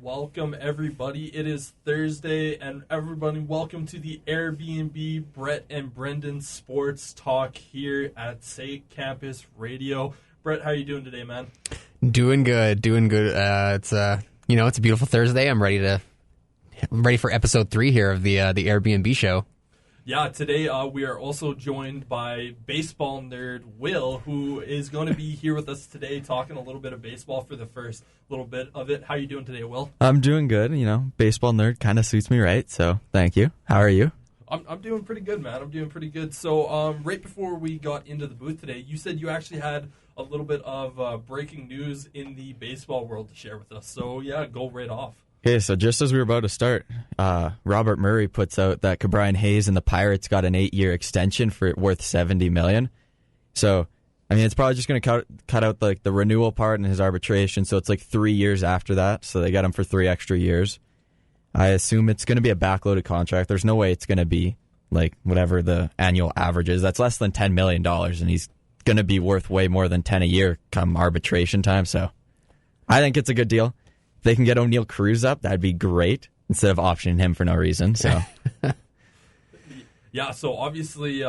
welcome everybody. It is Thursday, and everybody, welcome to the Airbnb Brett and Brendon Sports Talk here at SAIT Campus Radio. Brett, how are you doing today, man? Doing good. It's a beautiful Thursday. I'm ready for episode 3 here of the Airbnb show. Yeah, today we are also joined by baseball nerd Will, who is going to be here with us today talking a little bit of baseball for the first little bit of it. How are you doing today, Will? I'm doing good. Baseball nerd kind of suits me right, so thank you. How are you? I'm doing pretty good, man. I'm doing pretty good. So right before we got into the booth today, you said you actually had a little bit of breaking news in the baseball world to share with us. So, yeah, go right off. Okay, so just as we were about to start, Robert Murray puts out that Cabrian Hayes and the Pirates got an 8-year extension for worth $70 million. So, it's probably just going to cut out the renewal part in his arbitration. So it's 3 years after that. So they got him for 3 extra years. I assume it's going to be a backloaded contract. There's no way it's going to be whatever the annual average is. That's less than $10 million, and he's going to be worth way more than 10 a year come arbitration time. So I think it's a good deal. If they can get O'Neal Cruz up, that'd be great instead of optioning him for no reason. So, yeah. So obviously,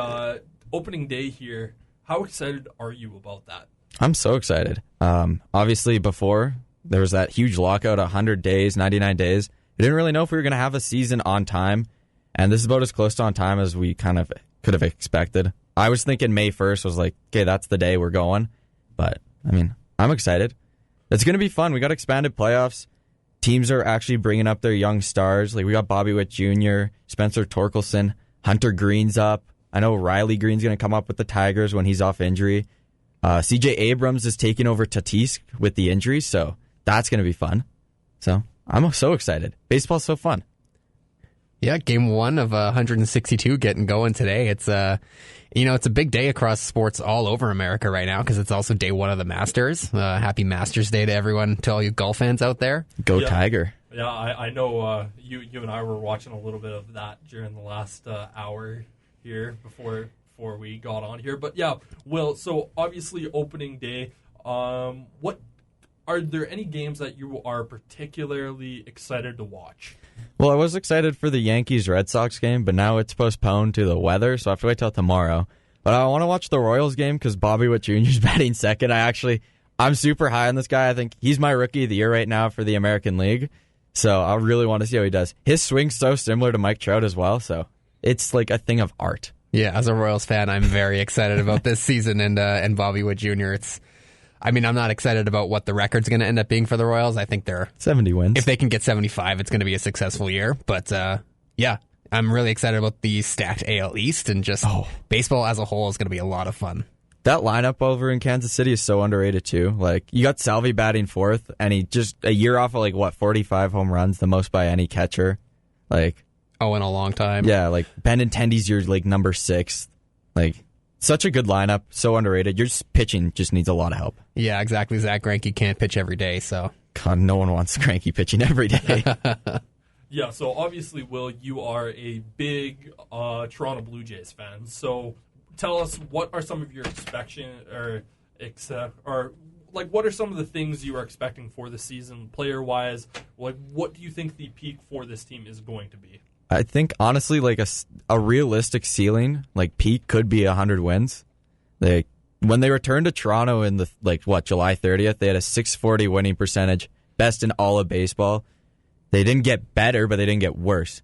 opening day here. How excited are you about that? I'm so excited. Obviously, before there was that huge lockout, 100 days, 99 days. We didn't really know if we were going to have a season on time, and this is about as close to on time as we kind of could have expected. I was thinking May 1st was okay, that's the day we're going. But, I'm excited. It's going to be fun. We got expanded playoffs. Teams are actually bringing up their young stars. We got Bobby Witt Jr., Spencer Torkelson, Hunter Green's up. I know Riley Green's going to come up with the Tigers when he's off injury. CJ Abrams is taking over Tatis with the injury, so that's going to be fun. So I'm so excited. Baseball's so fun. Yeah, game 1 of 162 getting going today. It's it's a big day across sports all over America right now because it's also day 1 of the Masters. Happy Masters Day to everyone, to all you golf fans out there. Go Tiger. Yeah, I know you and I were watching a little bit of that during the last hour here before we got on here. But yeah, Will, so obviously opening day, what are there any games that you are particularly excited to watch? Well, I was excited for the Yankees-Red Sox game, but now it's postponed to the weather, so I have to wait till tomorrow. But I want to watch the Royals game because Bobby Witt Jr. is batting second. I'm super high on this guy. I think he's my rookie of the year right now for the American League, so I really want to see how he does. His swing's so similar to Mike Trout as well, so it's like a thing of art. Yeah, as a Royals fan, I'm very excited about this season and Bobby Witt Jr. I'm not excited about what the record's going to end up being for the Royals. I think they're 70 wins. If they can get 75, it's going to be a successful year. But yeah, I'm really excited about the stacked AL East, and just baseball as a whole is going to be a lot of fun. That lineup over in Kansas City is so underrated too. You got Salvi batting 4th, and he just a year off of 45 home runs, the most by any catcher. In a long time. Yeah, Benintendi's your number 6. Such a good lineup, so underrated. Your pitching just needs a lot of help. Yeah, exactly. Zach Greinke can't pitch every day, so. God, no one wants Greinke pitching every day. Yeah, so obviously, Will, you are a big Toronto Blue Jays fan. So tell us, what are some of your what are some of the things you are expecting for the season, player-wise? What do you think the peak for this team is going to be? I think, honestly, a realistic ceiling, peak could be 100 wins. When they returned to Toronto in the, July 30th, they had a .640 winning percentage, best in all of baseball. They didn't get better, but they didn't get worse.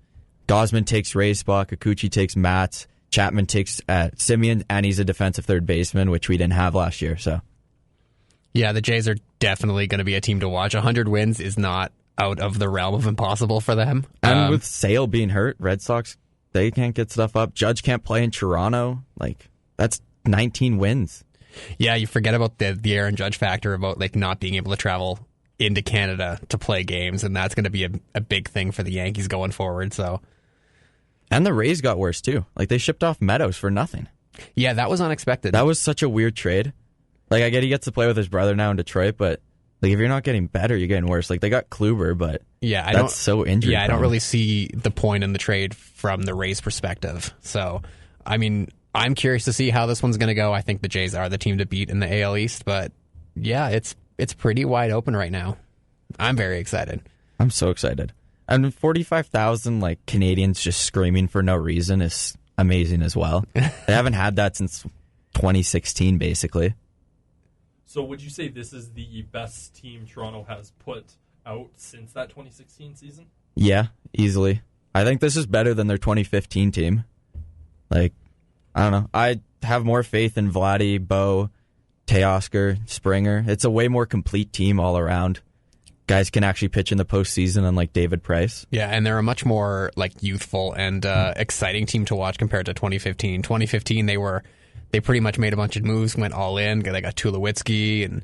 Gausman takes Ray's spot, Kikuchi takes Matt's, Chapman takes Simeon, and he's a defensive third baseman, which we didn't have last year. So, yeah, the Jays are definitely going to be a team to watch. 100 wins is not out of the realm of impossible for them. And with Sale being hurt, Red Sox, they can't get stuff up. Judge can't play in Toronto. That's 19 wins. Yeah, you forget about the Aaron Judge factor about not being able to travel into Canada to play games, and that's going to be a big thing for the Yankees going forward. So, and the Rays got worse too. They shipped off Meadows for nothing. Yeah, that was unexpected. That was such a weird trade. I get he gets to play with his brother now in Detroit, but if you're not getting better, you're getting worse. They got Kluber, but that's so injury. Yeah, I don't really see the point in the trade from the Rays' perspective. So, I'm curious to see how this one's going to go. I think the Jays are the team to beat in the AL East, but yeah, it's pretty wide open right now. I'm very excited. I'm so excited. And 45,000 like Canadians just screaming for no reason is amazing as well. They haven't had that since 2016, basically. So would you say this is the best team Toronto has put out since that 2016 season? Yeah, easily. I think this is better than their 2015 team. Like, I don't know. I have more faith in Vladdy, Bo, Teoscar, Springer. It's a way more complete team all around. Guys can actually pitch in the postseason, unlike David Price. Yeah, and they're a much more like youthful and exciting team to watch compared to 2015. 2015, they pretty much made a bunch of moves, went all in. They got Tulowitzki, and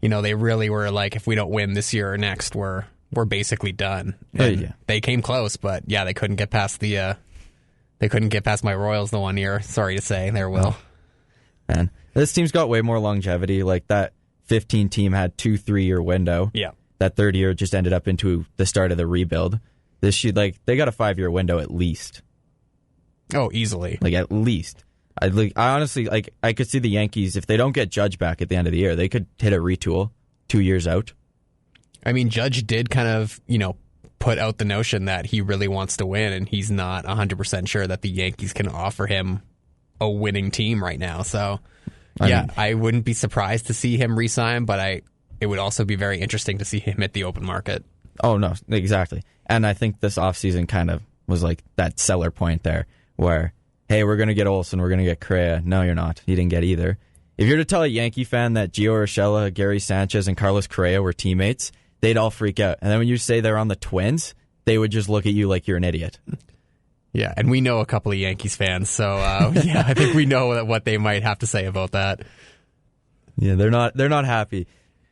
they really were like, if we don't win this year or next, we're basically done. And they came close, but yeah, they couldn't get past my Royals the one year. Sorry to say, there, Will. Man, this team's got way more longevity. Like that 15 team had 2-3 year window. Yeah. That third year just ended up into the start of the rebuild. This year, they got a 5-year window at least. Oh, easily. Like at least. I honestly I could see the Yankees, if they don't get Judge back at the end of the year, they could hit a retool 2 years out. I mean, Judge did kind of, put out the notion that he really wants to win, and he's not 100% sure that the Yankees can offer him a winning team right now. So, I wouldn't be surprised to see him re-sign, but it would also be very interesting to see him at the open market. Oh, no, exactly. And I think this offseason kind of was like that seller point there where, hey, we're going to get Olsen, we're going to get Correa. No, you're not. You didn't get either. If you're to tell a Yankee fan that Gio Urshela, Gary Sanchez, and Carlos Correa were teammates, they'd all freak out. And then when you say they're on the Twins, they would just look at you like you're an idiot. Yeah, and we know a couple of Yankees fans, so I think we know what they might have to say about that. Yeah, they're not happy.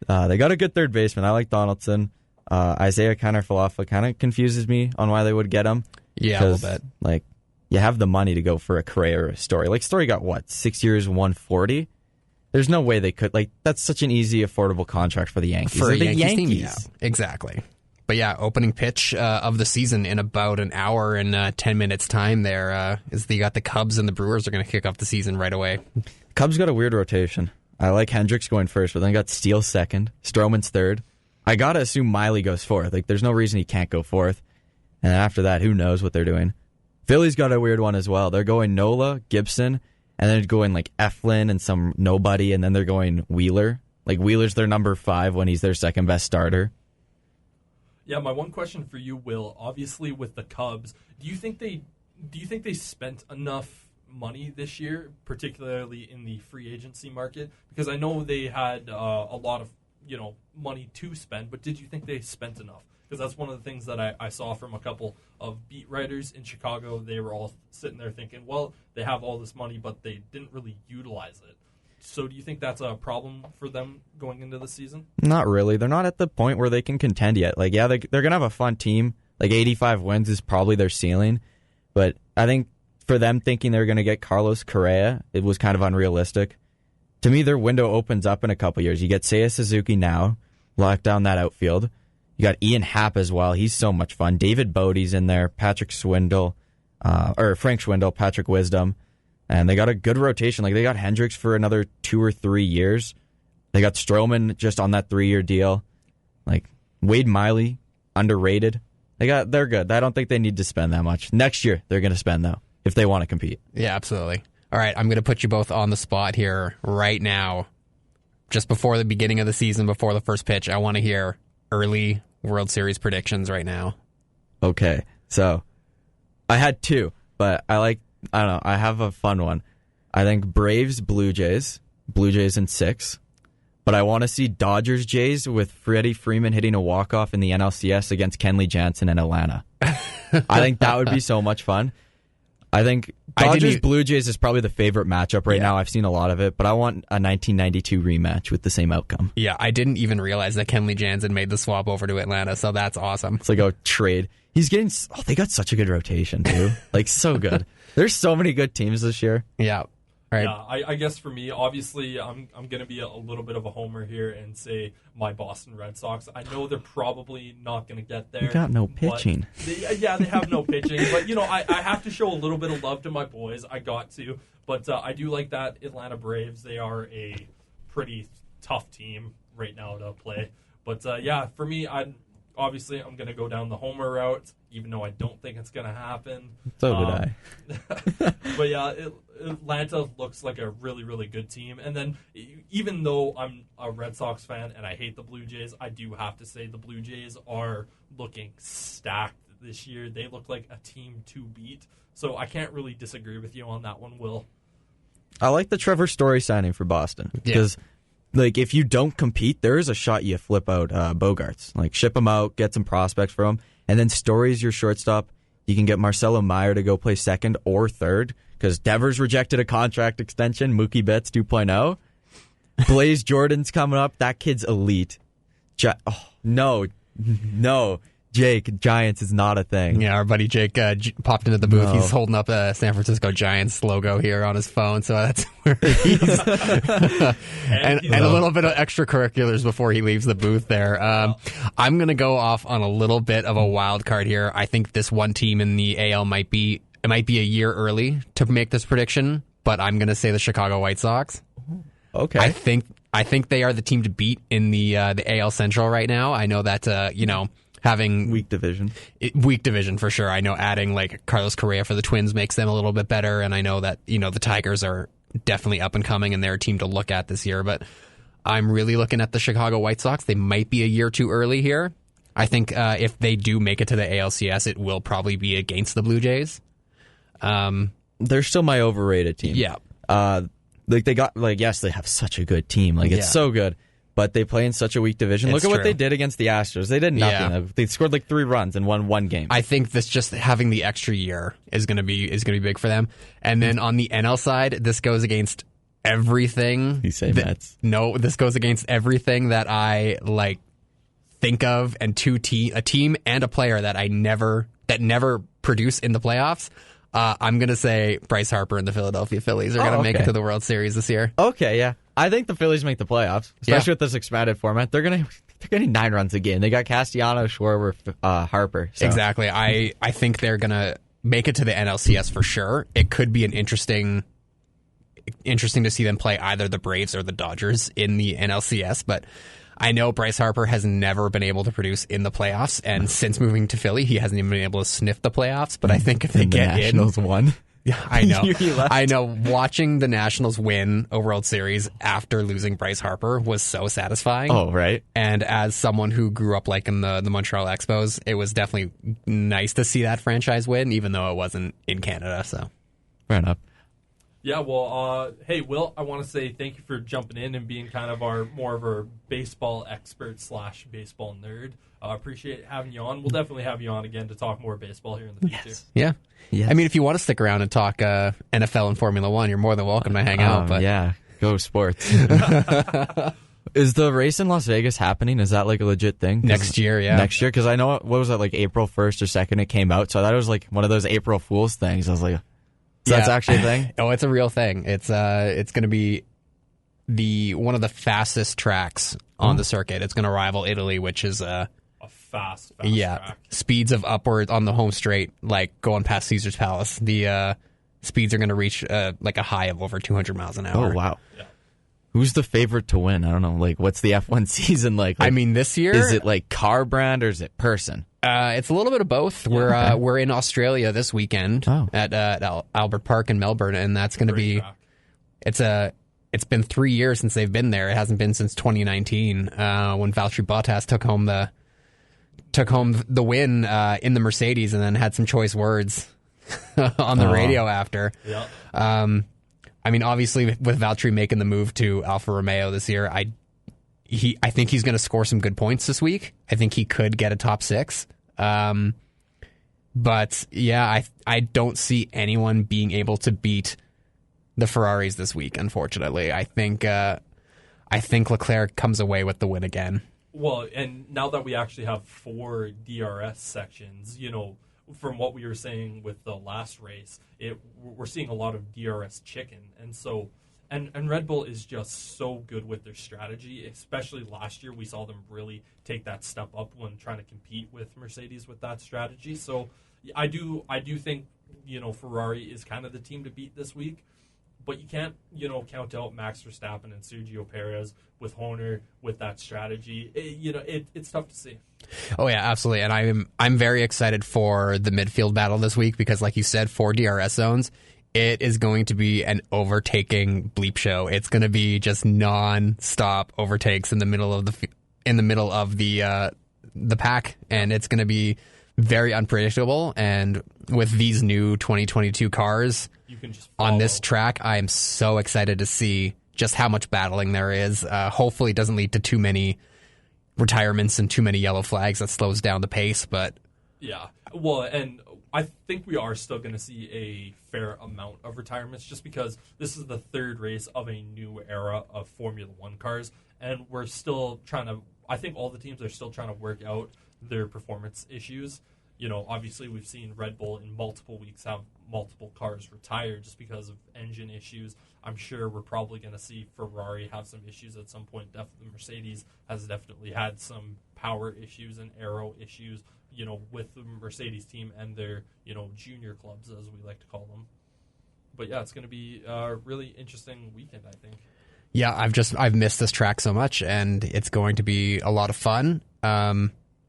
They got a good third baseman. I like Donaldson. Isaiah Kiner-Falefa kind of confuses me on why they would get him. Yeah, a little bit. Like, you have the money to go for a Correa or a Story. Like, Story got, 6 years, 140? There's no way they could. Like, that's such an easy, affordable contract for the Yankees. For a the Yankees team, yeah, exactly. But yeah, opening pitch of the season in about an hour and 10 minutes time there is you got the Cubs and the Brewers are going to kick off the season right away. Cubs got a weird rotation. I like Hendricks going first, but then got Steele second, Stroman's third. I got to assume Miley goes fourth. Like, there's no reason he can't go fourth. And after that, who knows what they're doing. Philly's got a weird one as well. They're going Nola, Gibson, and then going like Eflin and some nobody, and then they're going Wheeler. Like, Wheeler's their number 5 when he's their second best starter. Yeah, my one question for you, Will, obviously with the Cubs, do you think they spent enough money this year, particularly in the free agency market? Because I know they had a lot of money to spend, but did you think they spent enough? Because that's one of the things that I saw from a couple of beat writers in Chicago. They were all sitting there thinking, well, they have all this money, but they didn't really utilize it. So do you think that's a problem for them going into the season? Not really. They're not at the point where they can contend yet. Like, yeah, they're going to have a fun team. Like, 85 wins is probably their ceiling. But I think for them thinking they were going to get Carlos Correa, it was kind of unrealistic. To me, their window opens up in a couple years. You get Seiya Suzuki now, lock down that outfield. You got Ian Happ as well. He's so much fun. David Bodie's in there. Frank Schwindel, Patrick Wisdom. And they got a good rotation. Like, they got Hendricks for another 2 or 3 years. They got Stroman just on that 3-year deal. Like, Wade Miley, underrated. They're good. I don't think they need to spend that much. Next year, they're going to spend, though, if they want to compete. Yeah, absolutely. All right, I'm going to put you both on the spot here right now. Just before the beginning of the season, before the first pitch, I want to hear early World Series predictions right now. Okay, so I had 2, but I don't know, I have a fun one. I think Braves, Blue Jays in 6. But I want to see Dodgers, Jays with Freddie Freeman hitting a walk-off in the NLCS against Kenley Jansen in Atlanta. I think that would be so much fun. I think Dodgers, Blue Jays is probably the favorite matchup right now. I've seen a lot of it, but I want a 1992 rematch with the same outcome. Yeah, I didn't even realize that Kenley Jansen made the swap over to Atlanta, so that's awesome. It's like a trade. They got such a good rotation, too. Like, so good. There's so many good teams this year. Yeah. Right. Yeah, I guess for me, obviously, I'm going to be a little bit of a homer here and say my Boston Red Sox. I know they're probably not going to get there. They got no pitching. They have no pitching. But, I have to show a little bit of love to my boys. I got to. But I do like that Atlanta Braves. They are a pretty tough team right now to play. But, for me, obviously, I'm going to go down the homer route, even though I don't think it's going to happen. So did I. But yeah, Atlanta looks like a really, really good team. And then even though I'm a Red Sox fan and I hate the Blue Jays, I do have to say the Blue Jays are looking stacked this year. They look like a team to beat. So I can't really disagree with you on that one, Will. I like the Trevor Story signing for Boston because, like, if you don't compete, there is a shot you flip out Bogarts. Like, ship him out, get some prospects for him, and then Story's your shortstop. You can get Marcelo Meyer to go play second or third because Devers rejected a contract extension. Mookie Betts 2.0. Blaze Jordan's coming up. That kid's elite. No. Jake, Giants is not a thing. Yeah, our buddy Jake popped into the booth. No. He's holding up a San Francisco Giants logo here on his phone, so that's where he's and a little bit of extracurriculars before he leaves the booth there. I'm going to go off on a little bit of a wild card here. I think this one team in the AL might be a year early to make this prediction, but I'm going to say the Chicago White Sox. Okay. I think they are the team to beat in the AL Central right now. I know that having weak division for sure. I know adding like Carlos Correa for the Twins makes them a little bit better, and I know that the Tigers are definitely up and coming and they're a team to look at this year. But I'm really looking at the Chicago White Sox. They might be a year too early here. I think if they do make it to the ALCS, it will probably be against the Blue Jays. They're still my overrated team. Yeah. Yes, they have such a good team. It's so good. But they play in such a weak division. Look at what they did against the Astros. They did nothing. Yeah. They scored like 3 runs and won 1 game. I think this just having the extra year is going to be big for them. And then on the NL side, this goes against everything. You say Mets? No, this goes against everything that I think of, and a team and a player that never produce in the playoffs. I'm going to say Bryce Harper and the Philadelphia Phillies are going to make it to the World Series this year. Okay, yeah. I think the Phillies make the playoffs, especially with this expanded format. They're getting 9 runs a game. They got Castellanos, Schwarber, Harper. So. Exactly. I think they're going to make it to the NLCS for sure. It could be an interesting to see them play either the Braves or the Dodgers in the NLCS, but I know Bryce Harper has never been able to produce in the playoffs, and since moving to Philly, he hasn't even been able to sniff the playoffs. But I think if they get Nationals won. Yeah, I know. I know. Watching the Nationals win a World Series after losing Bryce Harper was so satisfying. Oh, right. And as someone who grew up in the Montreal Expos, it was definitely nice to see that franchise win, even though it wasn't in Canada. So, fair enough. Yeah, well, hey, Will, I want to say thank you for jumping in and being kind of more of our baseball expert / baseball nerd. Appreciate having you on. We'll definitely have you on again to talk more baseball here in the future. Yes. Yeah. I mean, if you want to stick around and talk NFL and Formula One, you're more than welcome to hang out. But yeah, go sports. Is the race in Las Vegas happening? Is that a legit thing? Next year, yeah. Next year? Because I know, what was that, April 1st or 2nd it came out, so that was one of those April Fool's things. I was like... So that's actually a thing? Oh, it's a real thing. It's going to be one of the fastest tracks on the circuit. It's going to rival Italy, which is a fast track. Speeds of upward on the home straight, going past Caesar's Palace. The speeds are going to reach a high of over 200 miles an hour. Oh, wow. Yeah. Who's the favorite to win? I don't know. What's the F1 season like? I mean, this year... Is it car brand or is it person? It's a little bit of both. Yeah. We're in Australia this weekend at Albert Park in Melbourne, and that's going to be track. It's been 3 years since they've been there. It hasn't been since 2019 when Valtteri Bottas took home the win in the Mercedes, and then had some choice words on the radio after. Yeah. I mean, obviously, with Valtteri making the move to Alfa Romeo this year, I think he's going to score some good points this week. I think he could get a top 6. But yeah, I don't see anyone being able to beat the Ferraris this week, unfortunately. I think Leclerc comes away with the win again. Well, and now that we actually have 4 DRS sections, from what we were saying with the last race, we're seeing a lot of DRS chicken, and so and Red Bull is just so good with their strategy. Especially last year, we saw them really take that step up when trying to compete with Mercedes with that strategy. So I do think Ferrari is kind of the team to beat this week, But you can't, count out Max Verstappen and Sergio Perez with Horner with that strategy. It's tough to see. Oh yeah, absolutely. And I'm very excited for the midfield battle this week because, like you said, 4 DRS zones. It is going to be an overtaking bleep show. It's going to be just non-stop overtakes in the middle of the pack, and it's going to be very unpredictable. And with these new 2022 cars you can just on this track, I am so excited to see just how much battling there is. Hopefully, it doesn't lead to too many retirements and too many yellow flags that slows down the pace. But yeah, well, and I think we are still going to see a fair amount of retirements just because this is the third race of a new era of Formula One cars, and we're still trying to. I think all the teams are still trying to work out their performance issues. Obviously we've seen Red Bull in multiple weeks have multiple cars retired just because of engine issues. I'm sure we're probably going to see Ferrari have some issues at some point. Definitely Mercedes has definitely had some power issues and aero issues, with the Mercedes team and their, junior clubs, as we like to call them. But yeah, it's going to be a really interesting weekend, I think. yeah, I've missed this track so much, and it's going to be a lot of fun.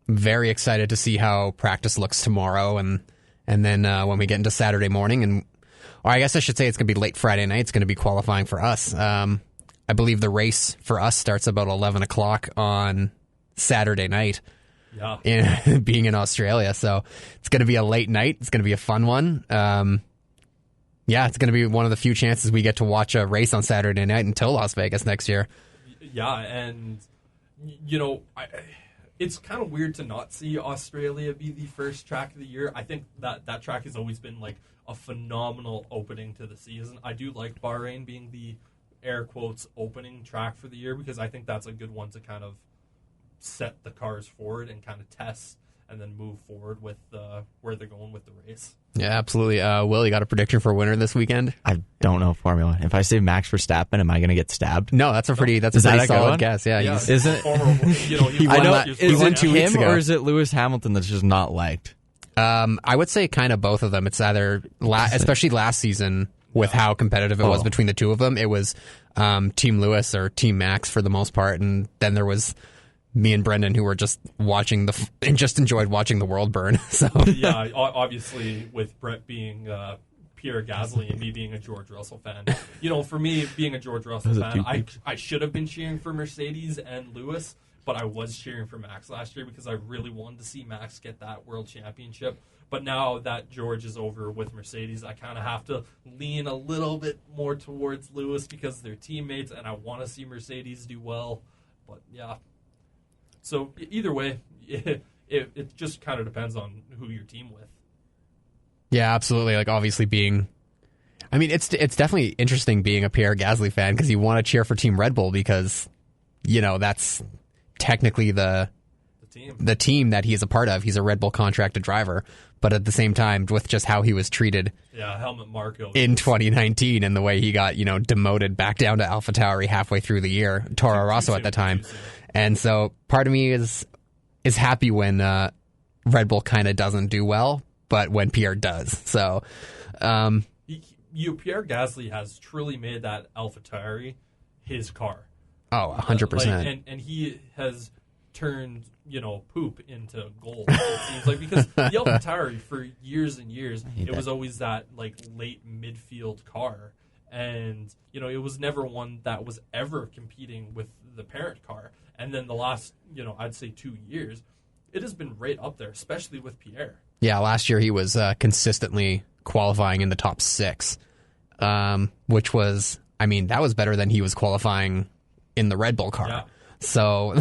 Very excited to see how practice looks tomorrow, and then when we get into Saturday morning, or I guess I should say it's going to be late Friday night. It's going to be qualifying for us. I believe the race for us starts about 11 o'clock on Saturday night. Yeah. Being in Australia, so it's going to be a late night. It's going to be a fun one. Yeah, it's going to be one of the few chances we get to watch a race on Saturday night until Las Vegas next year. Yeah, and it's kind of weird to not see Australia be the first track of the year. I think that track has always been like a phenomenal opening to the season. I do like Bahrain being the air quotes opening track for the year because I think that's a good one to kind of set the cars forward and kind of test and then move forward with where they're going with the race. Yeah, absolutely. Will, you got a prediction for a winner this weekend? I don't know Formula One. If I say Max Verstappen, am I going to get stabbed? No, that's a pretty solid guess. Yeah, yeah, he's, he won 2 weeks ago. Or is it Lewis Hamilton that's just not liked? I would say kind of both of them. It's either, especially last season with how competitive it was between the two of them, it was Team Lewis or Team Max for the most part, and then there was me and Brendon who were just watching and just enjoyed watching the world burn. So yeah, obviously with Brett being Pierre Gasly and me being a George Russell fan, for me being a George Russell fan, I should have been cheering for Mercedes and Lewis, but I was cheering for Max last year because I really wanted to see Max get that world championship. But now that George is over with Mercedes, I kind of have to lean a little bit more towards Lewis because they're teammates and I want to see Mercedes do well. But yeah. So either way, it just kind of depends on who you're team with. Yeah, absolutely. Like obviously it's definitely interesting being a Pierre Gasly fan because you want to cheer for Team Red Bull because, that's technically the team that he's a part of. He's a Red Bull contracted driver, but at the same time, with just how he was treated, Helmut Marko in 2019 and the way he got demoted back down to AlphaTauri halfway through the year, Toro Rosso at that time. And so part of me is happy when Red Bull kind of doesn't do well, but when Pierre does. So, Pierre Gasly has truly made that AlphaTauri his car. Oh, 100%. And he has turned poop into gold. It seems like because the AlphaTauri for years and years it was always that like late midfield car, and it was never one that was ever competing with the parent car. And then the last, I'd say 2 years, it has been right up there, especially with Pierre. Yeah, last year he was consistently qualifying in the top 6, which was, that was better than he was qualifying in the Red Bull car. Yeah. So,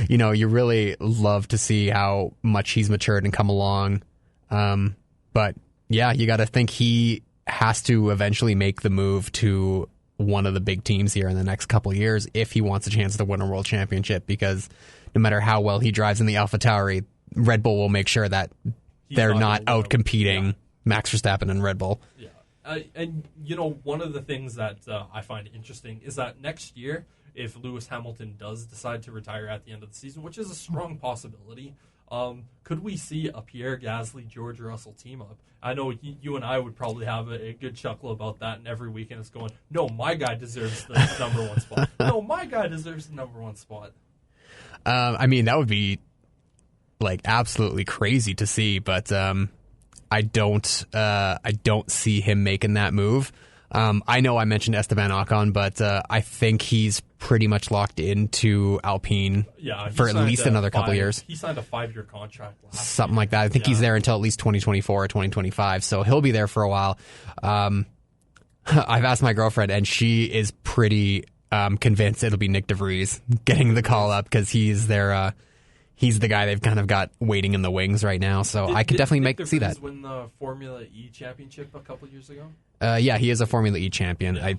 you really love to see how much he's matured and come along. But, yeah, you got to think he has to eventually make the move to one of the big teams here in the next couple of years if he wants a chance to win a world championship, because no matter how well he drives in the AlphaTauri, Red Bull will make sure that they're not out competing Max Verstappen and Red Bull. Yeah. And one of the things that I find interesting is that next year, if Lewis Hamilton does decide to retire at the end of the season, which is a strong possibility, Could we see a Pierre Gasly, George Russell team up? I know you and I would probably have a good chuckle about that, and every weekend it's going, no, my guy deserves the number one spot. No, my guy deserves the number one spot. I mean, that would be like absolutely crazy to see, but I don't see him making that move. I know I mentioned Esteban Ocon, but I think he's pretty much locked into Alpine for at least another couple years. He signed a 5-year contract last Something like that. I think he's there until at least 2024 or 2025, so he'll be there for a while. I've asked my girlfriend, and she is pretty convinced it'll be Nick DeVries getting the call up because he's their he's the guy they've kind of got waiting in the wings right now. So I could definitely see that. Did win the Formula E championship a couple years ago? Yeah, he is a Formula E champion. Yeah.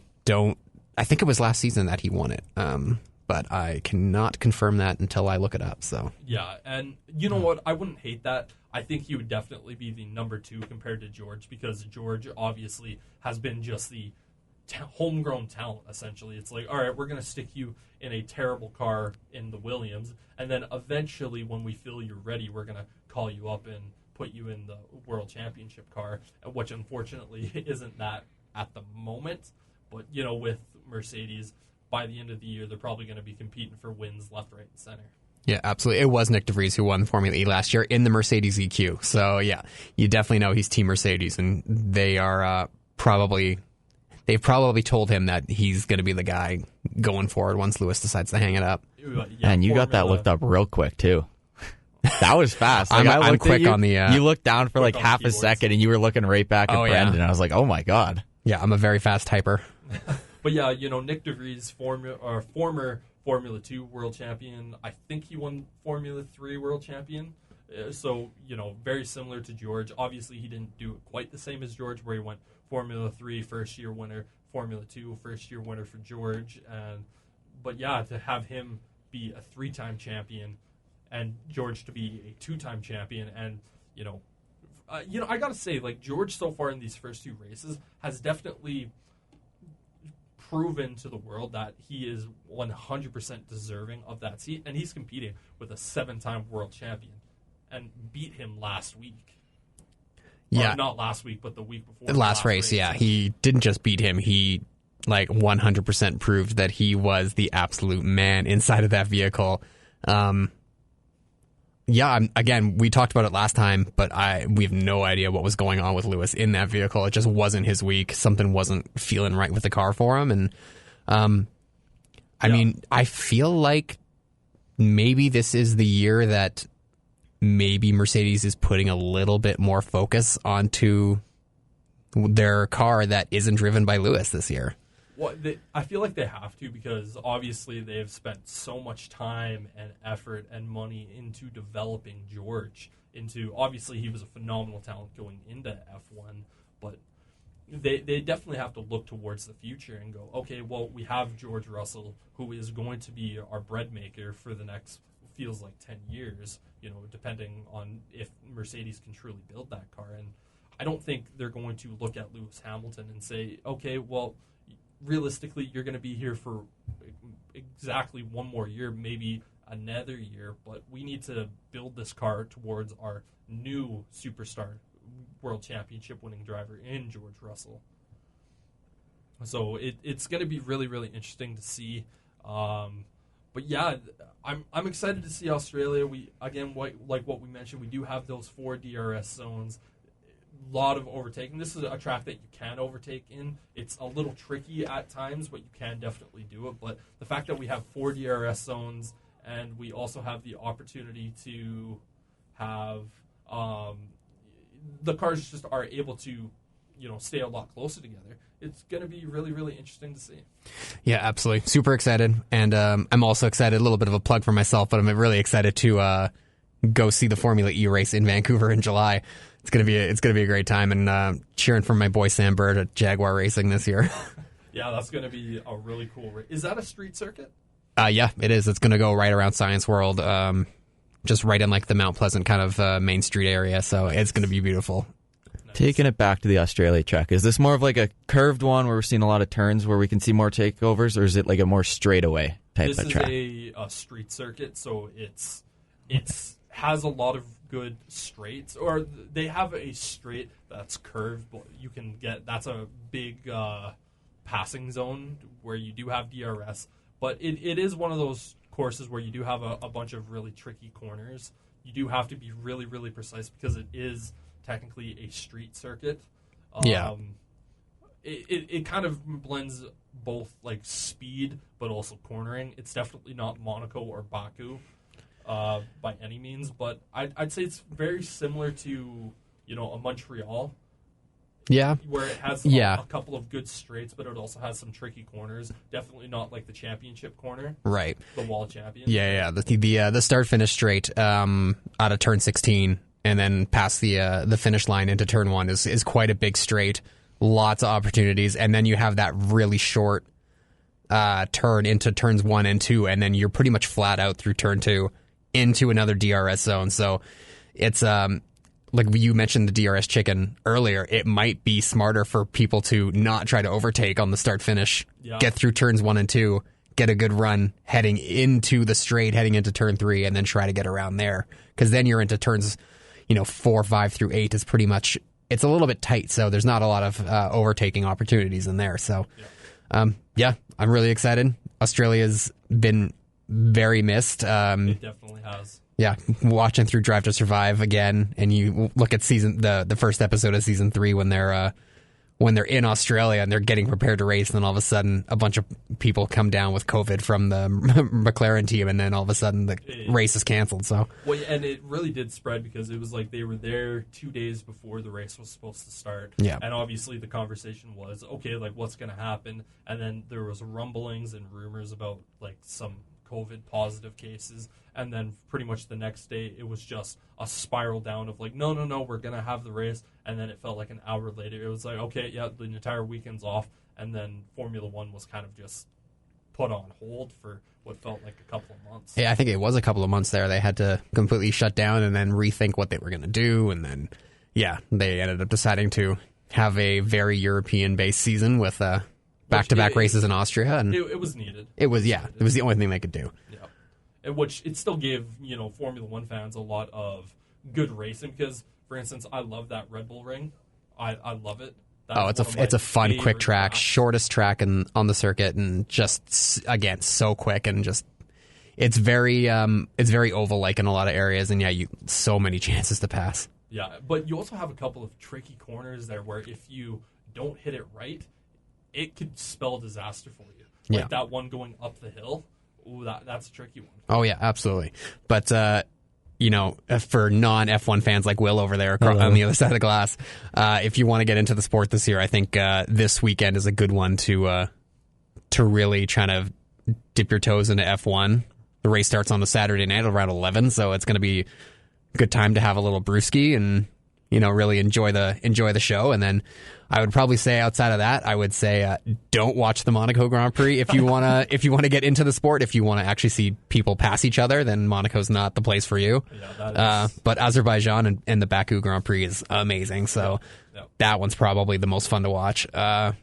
I think it was last season that he won it. But I cannot confirm that until I look it up. So yeah, and you know what? I wouldn't hate that. I think he would definitely be the number 2 compared to George, because George obviously has been just the homegrown talent, essentially. It's like, all right, we're going to stick you in a terrible car in the Williams, and then eventually when we feel you're ready, we're going to call you up and put you in the World Championship car, which unfortunately isn't that at the moment. But, you know, with Mercedes, by the end of the year, they're probably going to be competing for wins left, right, and center. Yeah, absolutely. It was Nick DeVries who won Formula E last year in the Mercedes EQ. So, yeah, you definitely know he's Team Mercedes, and they are they've probably told him that he's going to be the guy going forward once Lewis decides to hang it up. Yeah, and you got that looked up real quick, too. That was fast. Like, I'm quick on the... you looked down for like half a second, and you were looking right back at Brendon. Yeah. I was like, oh, my God. Yeah, I'm a very fast typer. But yeah, you know, Nick DeVries, former Formula 2 world champion. I think he won Formula 3 world champion. So, you know, very similar to George. Obviously, he didn't do it quite the same as George, where he went Formula 3 first-year winner, Formula 2 first-year winner for George. But yeah, to have him be a 3-time champion and George to be a 2-time champion, and, you know, I got to say, like, George so far in these first 2 races has definitely proven to the world that he is 100% deserving of that seat, and he's competing with a 7-time world champion and beat him last week. Yeah. Or not last week, but the week before. Last race, yeah. He didn't just beat him. He, 100% proved that he was the absolute man inside of that vehicle. Again, we talked about it last time, but we have no idea what was going on with Lewis in that vehicle. It just wasn't his week. Something wasn't feeling right with the car for him. And, I mean, I feel like maybe this is the year that maybe Mercedes is putting a little bit more focus onto their car that isn't driven by Lewis this year. Well, I feel like they have to, because obviously they have spent so much time and effort and money into developing George. Obviously, he was a phenomenal talent going into F1, but they definitely have to look towards the future and go, okay, well, we have George Russell, who is going to be our bread maker for the next, feels like 10 years, depending on if Mercedes can truly build that car. And I don't think they're going to look at Lewis Hamilton and say, okay, well, realistically, you're going to be here for exactly one more year, maybe another year, but we need to build this car towards our new superstar world championship winning driver in George Russell. So it's going to be really, really interesting to see. But yeah, I'm excited to see Australia. Like what we mentioned, we do have those 4 DRS zones. Lot of overtaking. This is a track that you can overtake in. It's a little tricky at times, but you can definitely do it. But the fact that we have 4 DRS zones, and we also have the opportunity to have the cars just are able to, stay a lot closer together. It's going to be really, really interesting to see. Yeah, absolutely. Super excited. And I'm also excited, a little bit of a plug for myself, but I'm really excited to go see the Formula E race in Vancouver in July. It's gonna be a great time, and cheering for my boy Sam Bird at Jaguar Racing this year. Yeah, that's gonna be a really cool race. Is that a street circuit? Yeah, it is. It's gonna go right around Science World, just right in the Mount Pleasant kind of main street area. So it's gonna be beautiful. Nice. Taking it back to the Australia track, is this more of like a curved one where we're seeing a lot of turns where we can see more takeovers, or is it like a more straightaway type of track? This is a street circuit, so it's has a lot of good straights, or they have a straight that's curved, but that's a big passing zone where you do have DRS, but it is one of those courses where you do have a bunch of really tricky corners. You do have to be really, really precise because it is technically a street circuit. It kind of blends both like speed but also cornering. It's definitely not Monaco or Baku by any means, but I'd say it's very similar to a Montreal. Yeah, where it has a couple of good straights, but it also has some tricky corners. Definitely not like the championship corner, right? The wall champion. Yeah. The start finish straight out of turn 16, and then past the finish line into turn 1 is quite a big straight. Lots of opportunities, and then you have that really short turn into turns 1 and 2, and then you're pretty much flat out through turn 2 into another DRS zone. So it's like you mentioned the DRS chicken earlier, it might be smarter for people to not try to overtake on the start finish, get through turns 1 and 2, get a good run heading into the straight, heading into turn 3, and then try to get around there. Because then you're into turns 4, 5 through 8 is pretty much, it's a little bit tight, so there's not a lot of overtaking opportunities in there. So, I'm really excited. Australia's been very missed. It definitely has. Yeah, watching through Drive to Survive again, and you look at the first episode of season 3 when they're in Australia and they're getting prepared to race, and then all of a sudden a bunch of people come down with COVID from the McLaren team, and then all of a sudden the race is canceled. So, and it really did spread because it was like they were there 2 days before the race was supposed to start. Yeah, and obviously the conversation was, okay, like what's going to happen, and then there was rumblings and rumors about like some COVID positive cases, and then pretty much the next day it was just a spiral down of like, no, we're gonna have the race, and then it felt like an hour later it was like, okay, yeah, the entire weekend's off, and then Formula One was kind of just put on hold for what felt like a couple of months. Yeah, I think it was a couple of months there. They had to completely shut down and then rethink what they were gonna do, and then they ended up deciding to have a very European-based season with back-to-back races in Austria, and it was needed. It was the only thing they could do. Yeah, and which it still gave Formula One fans a lot of good racing because, for instance, I love that Red Bull Ring. I love it. It's a fun, quick track, shortest track on the circuit, and just again so quick, and just it's very oval-like in a lot of areas, and so many chances to pass. Yeah, but you also have a couple of tricky corners there where if you don't hit it right, it could spell disaster for you. Like that one going up the hill. Ooh, that's a tricky one. Oh, yeah, absolutely. But, for non-F1 fans like Will over there on the other side of the glass, if you want to get into the sport this year, I think this weekend is a good one to really try to dip your toes into F1. The race starts on a Saturday night around 11, so it's going to be a good time to have a little brewski and really enjoy the show. And then I would probably say outside of that, I would say don't watch the Monaco Grand Prix if you wanna get into the sport. If you want to actually see people pass each other, then Monaco's not the place for you. Yeah, but Azerbaijan and the Baku Grand Prix is amazing. So that one's probably the most fun to watch. So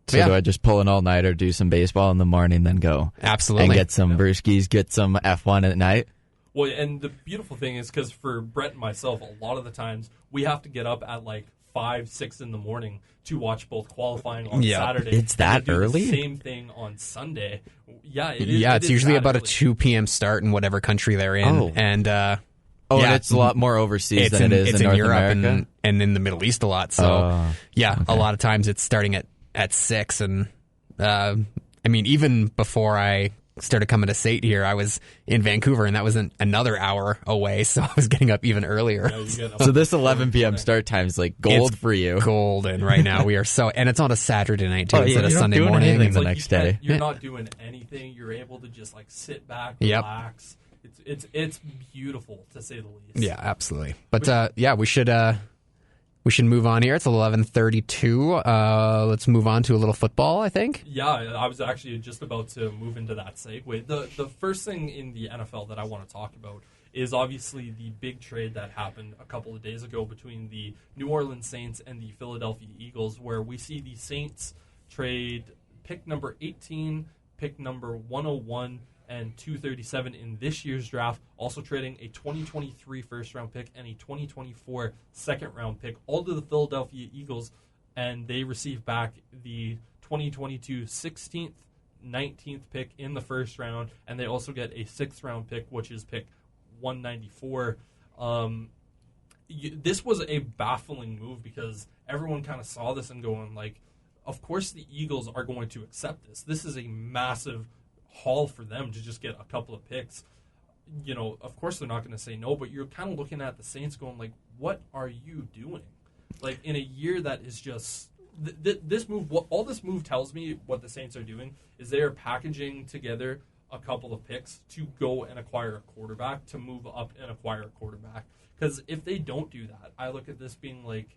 do I just pull an all-nighter, do some baseball in the morning, then go? Absolutely. And get some brewskis, get some F1 at night? Well, and the beautiful thing is because for Brett and myself, a lot of the times we have to get up at like 5, 6 in the morning to watch both qualifying on Saturday. It's that early? The same thing on Sunday. Yeah, it is. Yeah, it's usually about early. a 2 p.m. start in whatever country they're in. And and it's a lot more overseas than it is in North Europe America? and in the Middle East a lot. So, a lot of times it's starting at 6. And, even before I started coming to SAIT here, I was in Vancouver, and that was another hour away, so I was getting up even earlier. So this 11 p.m. start time is like gold for you. Golden right now. We are and it's on a Saturday night too instead of Sunday morning. The next day, you're not doing anything. You're able to just like sit back, relax. It's beautiful to say the least. Yeah, absolutely. But we should move on here. It's 11:32. Let's move on to a little football, I think. Yeah, I was actually just about to move into that segue. The first thing in the NFL that I want to talk about is obviously the big trade that happened a couple of days ago between the New Orleans Saints and the Philadelphia Eagles, where we see the Saints trade pick number 18, pick number 101 and 237 in this year's draft, also trading a 2023 first-round pick and a 2024 second-round pick, all to the Philadelphia Eagles, and they receive back the 2022 16th, 19th pick in the first round, and they also get a 6th-round pick, which is pick 194. This was a baffling move because everyone kind of saw this and going like, of course the Eagles are going to accept this. This is a massive haul for them to just get a couple of picks. Of course they're not going to say no, but you're kind of looking at the Saints going like, what are you doing? Like, in a year that is just this move, all this move tells me what the Saints are doing is they are packaging together a couple of picks to go and acquire a quarterback, to move up and acquire a quarterback. Because if they don't do that, I look at this being like,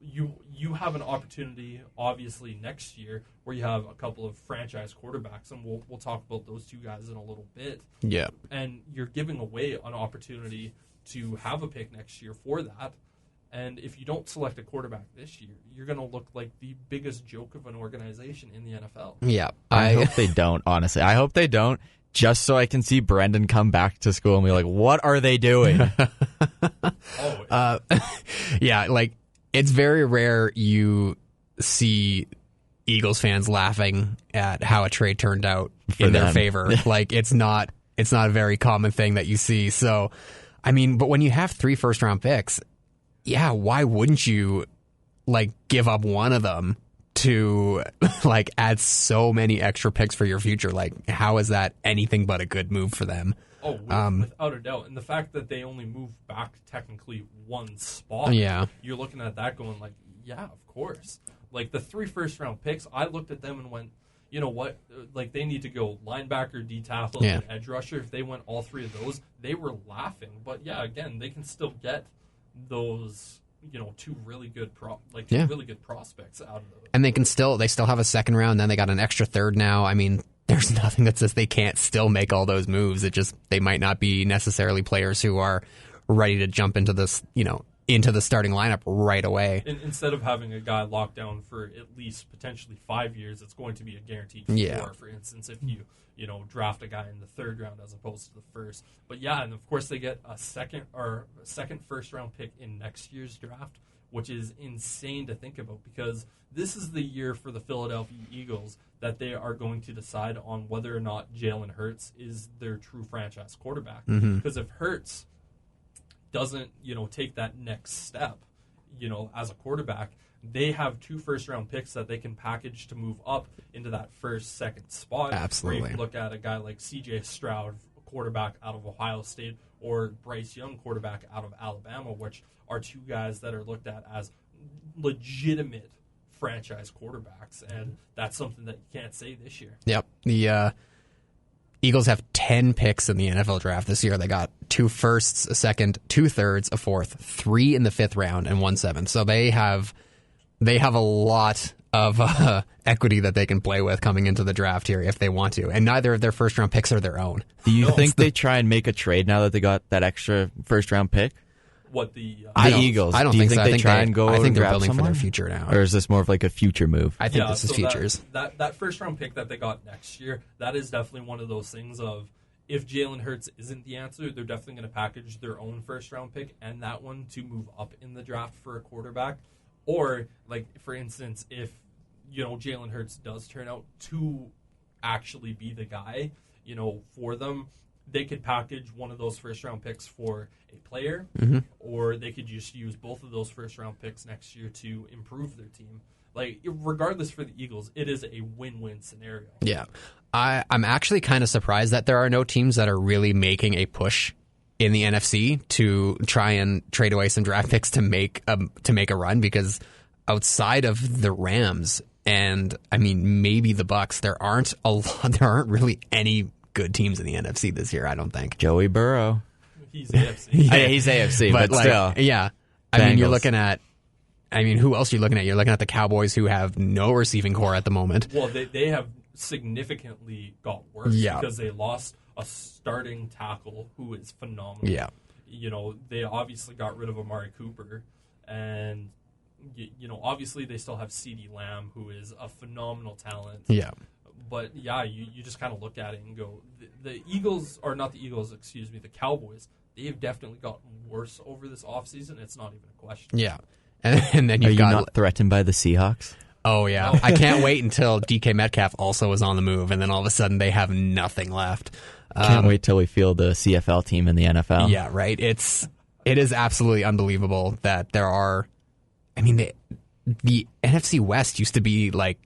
you have an opportunity, obviously, next year where you have a couple of franchise quarterbacks, and we'll talk about those two guys in a little bit. Yeah. And you're giving away an opportunity to have a pick next year for that. And if you don't select a quarterback this year, you're going to look like the biggest joke of an organization in the NFL. Yeah. I hope they don't, honestly. I hope they don't, just so I can see Brendon come back to school and be like, what are they doing? Yeah, like, it's very rare you see Eagles fans laughing at how a trade turned out in their favor. Like, it's not a very common thing that you see. So, I mean, but when you have 3 first-round picks, yeah, why wouldn't you, like, give up one of them to, like, add so many extra picks for your future? Like, how is that anything but a good move for them? Oh, without a doubt. And the fact that they only moved back technically one spot, yeah, you're looking at that going like, yeah, of course. Like, the 3 first-round picks, I looked at them and went, you know what? Like, they need to go linebacker, D-tackle, and edge rusher. If they went all 3 of those, they were laughing. But, yeah, again, they can still get those, 2 really good really good prospects out of those. And they still have a second round, then they got an extra third now. I mean, there's nothing that says they can't still make all those moves. It just, they might not be necessarily players who are ready to jump into this, into the starting lineup right away. Instead of having a guy locked down for at least potentially 5 years, it's going to be a guaranteed 4, for instance, if you draft a guy in the 3rd round as opposed to the 1st. But yeah, and of course they get a second first round pick in next year's draft, which is insane to think about, because this is the year for the Philadelphia Eagles that they are going to decide on whether or not Jalen Hurts is their true franchise quarterback. Because if Hurts doesn't, take that next step, as a quarterback, they have 2 first-round picks that they can package to move up into that first, second spot. Absolutely. Where you look at a guy like C.J. Stroud, quarterback out of Ohio State, or Bryce Young, quarterback out of Alabama, which are 2 guys that are looked at as legitimate franchise quarterbacks, and that's something that you can't say this year. Yep. The Eagles have 10 picks in the NFL draft this year. They got 2 firsts, a second, 2 thirds, a fourth, 3 in the 5th round, and 1 7th. So they have a lot of equity that they can play with coming into the draft here if they want to. And neither of their first round picks are their own. Do you think they try and make a trade now that they got that extra first round pick? What the Eagles? I don't Do you think so. they try and go? I think they're grab building someone? for their future now. Or is this more of like a future move? I think this is futures. That first round pick that they got next year, that is definitely one of those things of, if Jalen Hurts isn't the answer, they're definitely going to package their own first round pick and that one to move up in the draft for a quarterback. Or, like, for instance, if, Jalen Hurts does turn out to actually be the guy, for them, they could package one of those first-round picks for a player, or they could just use both of those first-round picks next year to improve their team. Like, regardless for the Eagles, it is a win-win scenario. Yeah. I'm actually kind of surprised that there are no teams that are really making a push in the NFC to try and trade away some draft picks to make a run, because outside of the Rams and, I mean, maybe the Bucks, there aren't really any good teams in the NFC this year, I don't think. Joey Burrow. He's AFC. Yeah, he's AFC, but like, still. Yeah. I mean, you're looking at, who else are you looking at? You're looking at the Cowboys, who have no receiving core at the moment. Well, they have significantly got worse because they lost a starting tackle who is phenomenal. Yeah. They obviously got rid of Amari Cooper, and obviously they still have CeeDee Lamb, who is a phenomenal talent. Yeah. But yeah, you just kind of look at it and go, the Eagles, or not the Eagles, excuse me, the Cowboys, they've definitely gotten worse over this offseason. It's not even a question. Yeah. And then Are you've you got... not threatened by the Seahawks? Oh, yeah. I can't wait until DK Metcalf also is on the move, and then all of a sudden they have nothing left. Can't wait till we field the CFL team in the NFL. Yeah, right. It is absolutely unbelievable that there are... I mean, the NFC West used to be like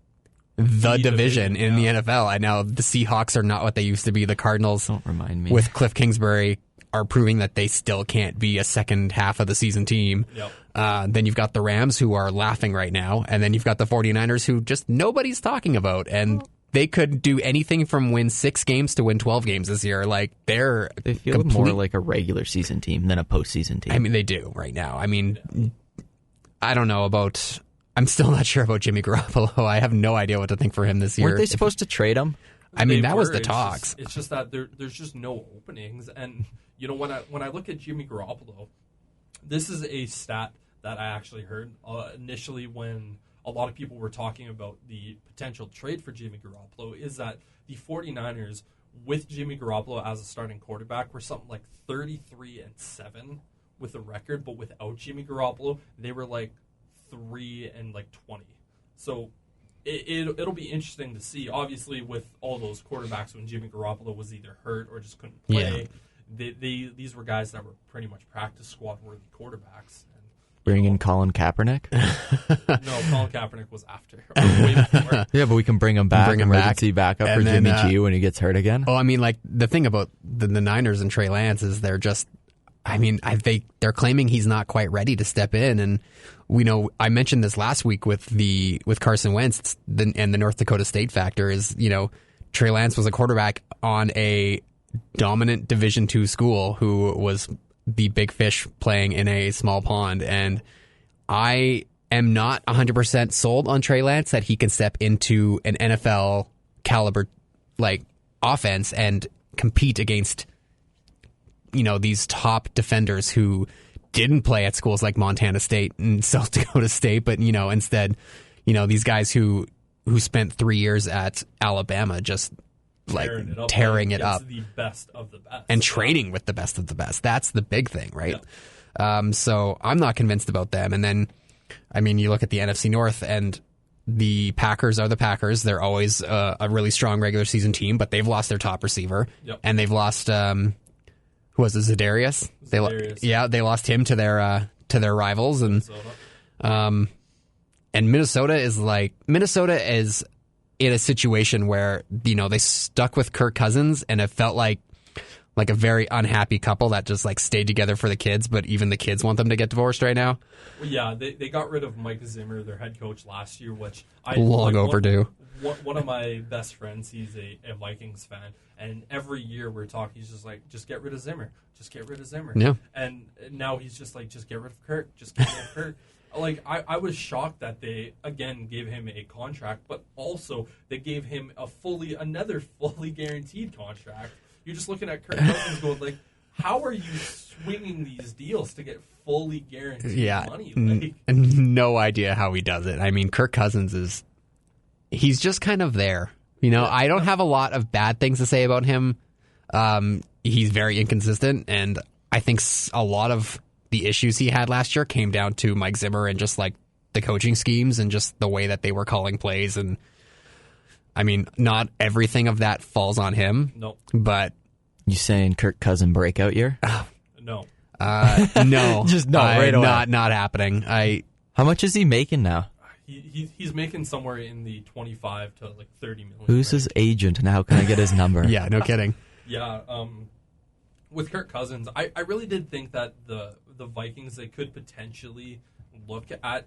the division in the NFL. And now the Seahawks are not what they used to be. The Cardinals, Don't remind me, with Cliff Kingsbury, are proving that they still can't be a second half of the season team. Yep. Then you've got the Rams, who are laughing right now. And then you've got the 49ers, who just nobody's talking about. And they could do anything from win 6 games to win 12 games this year. Like, they feel more like a regular season team than a postseason team. I mean, they do right now. I mean, I don't know about... I'm still not sure about Jimmy Garoppolo. I have no idea what to think for him this year. Weren't they supposed to trade him? I mean, that was the talks. It's just that there's just no openings. And, you know, when I look at Jimmy Garoppolo, this is a stat that I actually heard initially when a lot of people were talking about the potential trade for Jimmy Garoppolo, is that the 49ers, with Jimmy Garoppolo as a starting quarterback, were something like 33-7 with a record, but without Jimmy Garoppolo, they were like 3-20. So it'll be interesting to see. Obviously, with all those quarterbacks, when Jimmy Garoppolo was either hurt or just couldn't play, these were guys that were pretty much practice squad worthy quarterbacks. And, bring in Colin Kaepernick? No, Colin Kaepernick was after. Way before. Yeah, but we can bring him back. Emergency backup for then, Jimmy G when he gets hurt again. Oh, I mean, like, the thing about the Niners and Trey Lance is they're just... I mean, they're claiming he's not quite ready to step in, and we know I mentioned this last week with Carson Wentz and the North Dakota State factor is, you know, Trey Lance was a quarterback on a dominant Division II school who was the big fish playing in a small pond, and I am not 100% sold on Trey Lance that he can step into an NFL caliber like offense and compete against, you know, these top defenders who didn't play at schools like Montana State and South Dakota State, but, you know, instead, you know, these guys who spent 3 years at Alabama just like tearing it up. The best of the best. And training with the best of the best. That's the big thing, right? Yeah. So I'm not convinced about them. And then, I mean, you look at the NFC North, and the Packers are the Packers. They're always a really strong regular season team, but they've lost their top receiver. Yep. And they've lost... who was it, Za'Darius? They lost him to their rivals, and Minnesota is in a situation where, you know, they stuck with Kirk Cousins, and it felt like a very unhappy couple that just like stayed together for the kids, but even the kids want them to get divorced right now. Well, yeah, they got rid of Mike Zimmer, their head coach, last year, which overdue. One of my best friends, he's a Vikings fan, and every year we're talking, he's just like, just get rid of Zimmer. Just get rid of Zimmer. Yeah. And now he's just like, just get rid of Kirk. Just get rid of Kirk. Like, I was shocked that they, again, gave him a contract, but also they gave him another fully guaranteed contract. You're just looking at Kirk Cousins going, like, how are you swinging these deals to get fully guaranteed money? Like, no idea how he does it. I mean, Kirk Cousins he's just kind of there. You know, I don't have a lot of bad things to say about him. He's very inconsistent, and I think a lot of the issues he had last year came down to Mike Zimmer and just like the coaching schemes and just the way that they were calling plays. And I mean, not everything of that falls on him. No. But you saying Kirk Cousins breakout year? No. No. Just no, right away. Not happening. How much is he making now? He's making somewhere in the 25 to like 30 million. Who's his agent, and how can I get his number? Yeah, no kidding. Yeah, with Kirk Cousins, I really did think that the Vikings, they could potentially look at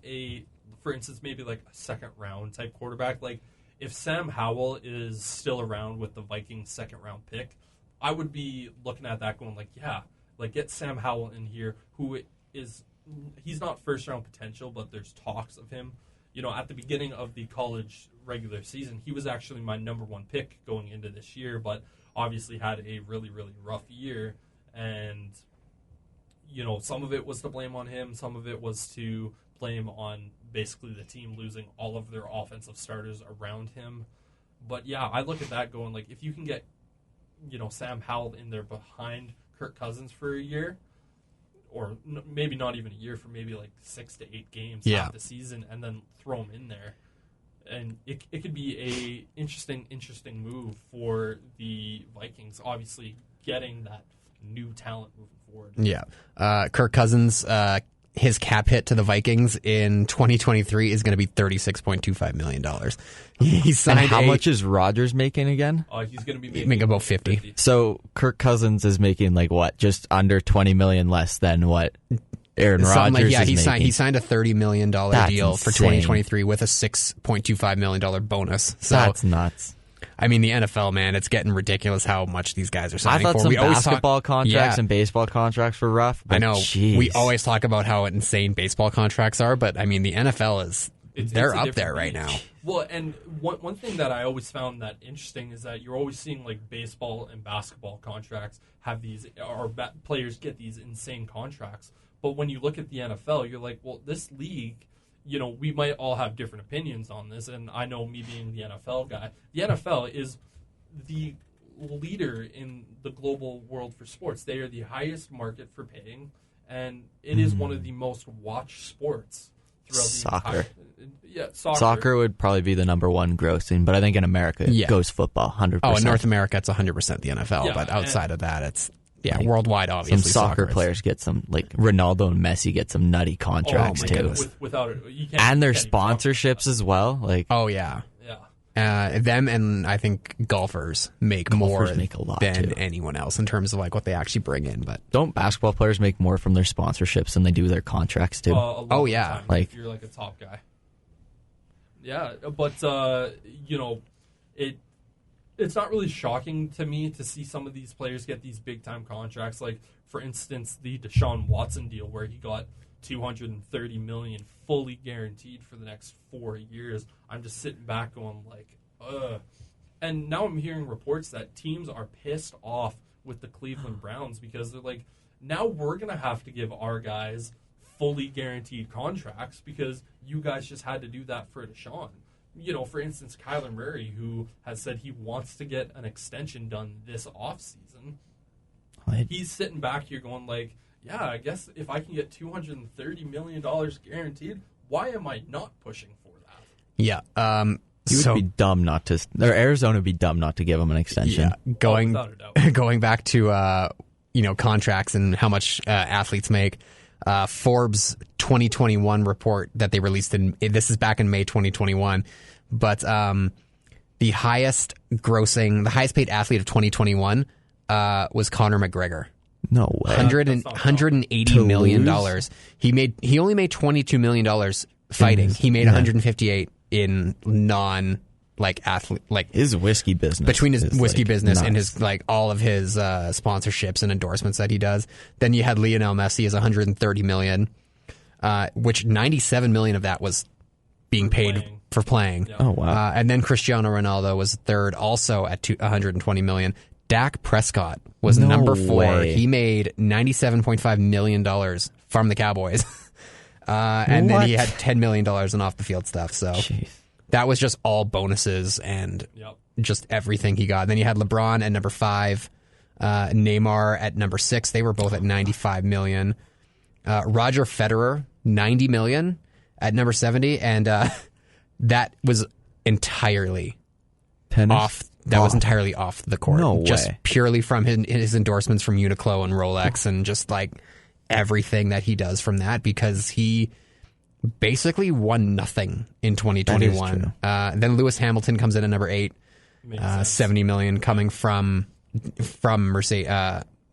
for instance, maybe like a second round type quarterback. Like, if Sam Howell is still around with the Vikings second round pick, I would be looking at that going like, yeah, like get Sam Howell in here, he's not first round potential, but there's talks of him. You know, at the beginning of the college regular season, he was actually my number one pick going into this year, but obviously had a really, really rough year. And, you know, some of it was to blame on him. Some of it was to blame on basically the team losing all of their offensive starters around him. But yeah, I look at that going like, if you can get, Sam Howell in there behind Kirk Cousins for a year, or maybe not even a year, for maybe like 6 to 8 games half the season, and then throw him in there. And it could be a interesting move for the Vikings, obviously getting that new talent moving forward. Yeah. Kirk Cousins, his cap hit to the Vikings in 2023 is going to be $36.25 million. He signed and how much is Rodgers making again? He's going to be making about 50. So Kirk Cousins is making like what? Just under 20 million less than what Aaron Rodgers is making. He signed a $30 million deal for 2023 with a $6.25 million bonus. So that's nuts. I mean, the NFL, man, it's getting ridiculous how much these guys are signing I thought for. some basketball contracts and baseball contracts were rough. I know. Geez. We always talk about how insane baseball contracts are, but I mean, the NFL is they're up there right now. Well, and one thing that I always found that interesting is that you're always seeing like baseball and basketball contracts have these, or players get these insane contracts. But when you look at the NFL, you're like, well, this league, we might all have different opinions on this, and I know me being the NFL guy, the NFL is the leader in the global world for sports. They are the highest market for paying, and it is one of the most watched sports throughout soccer. Soccer. Soccer would probably be the number one grossing, but I think in America it goes football 100%. Oh, in North America it's 100% the NFL, but outside of that it's worldwide, obviously. Some soccer players get some, like Ronaldo and Messi get some nutty contracts too. Without it, and their sponsorships as well. Like, oh yeah. Them and I think golfers make more a lot than too. anyone else in terms of like what they actually bring in. But don't basketball players make more from their sponsorships than they do their contracts too? Oh yeah, like if you're like a top guy. Yeah, but it's not really shocking to me to see some of these players get these big time contracts. Like for instance, the Deshaun Watson deal where he got $230 million fully guaranteed for the next 4 years. I'm just sitting back going like, ugh. And now I'm hearing reports that teams are pissed off with the Cleveland Browns because they're like, now we're going to have to give our guys fully guaranteed contracts because you guys just had to do that for Deshaun. For instance, Kyler Murray, who has said he wants to get an extension done this offseason, he's sitting back here going like, yeah, I guess if I can get $230 million guaranteed, why am I not pushing for that? Yeah. You would be dumb not to, or Arizona would be dumb not to give him an extension. Yeah. Going back to, contracts and how much athletes make, Forbes 2021 report that they released this is back in May 2021, but the highest paid athlete of 2021 was Conor McGregor. No way. $180 million. He only made $22 million fighting. He made 158 in athlete, his whiskey business. Between his whiskey business nuts. and his all of his sponsorships and endorsements that he does. Then you had Lionel Messi as $130 million, which $97 million of that was being paid for playing. Yeah. Oh wow. And then Cristiano Ronaldo was third, also at $120 million. Dak Prescott was number 4. Way. He made $97.5 million from the Cowboys. And then he had $10 million in off the field stuff. So that was just all bonuses and just everything he got. And then you had LeBron at number 5, Neymar at number 6. They were both at $95 million. Roger Federer, $90 million at number 70. And that was entirely off. That was entirely off the court. No way. Just purely from his endorsements from Uniqlo and Rolex and just like everything that he does from that, because he basically won nothing in 2021. Then Lewis Hamilton comes in at number 8, $70 million coming from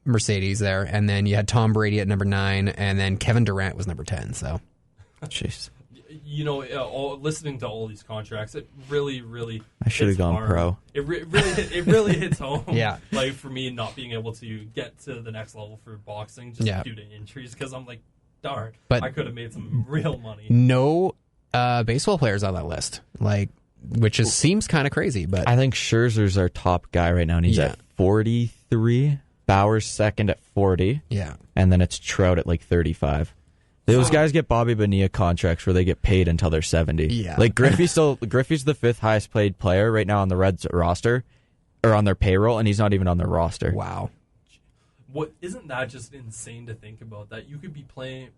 Mercedes there. And then you had Tom Brady at number 9, and then Kevin Durant was number 10. So, jeez. Listening to all these contracts, it really I should have gone hard. pro. It really hits home. Yeah. Like for me, not being able to get to the next level for boxing just due to injuries, because I'm like, darn, but I could have made some real money. No baseball players on that list, which seems kind of crazy. But I think Scherzer's our top guy right now, and he's at 43. Bauer's second at 40. Yeah, and then it's Trout at 35. Those guys get Bobby Bonilla contracts where they get paid until they're 70. Yeah. Like Griffey's the 5th highest paid player right now on the Reds roster, or on their payroll, and he's not even on their roster. Wow. What isn't that just insane to think about? That you could be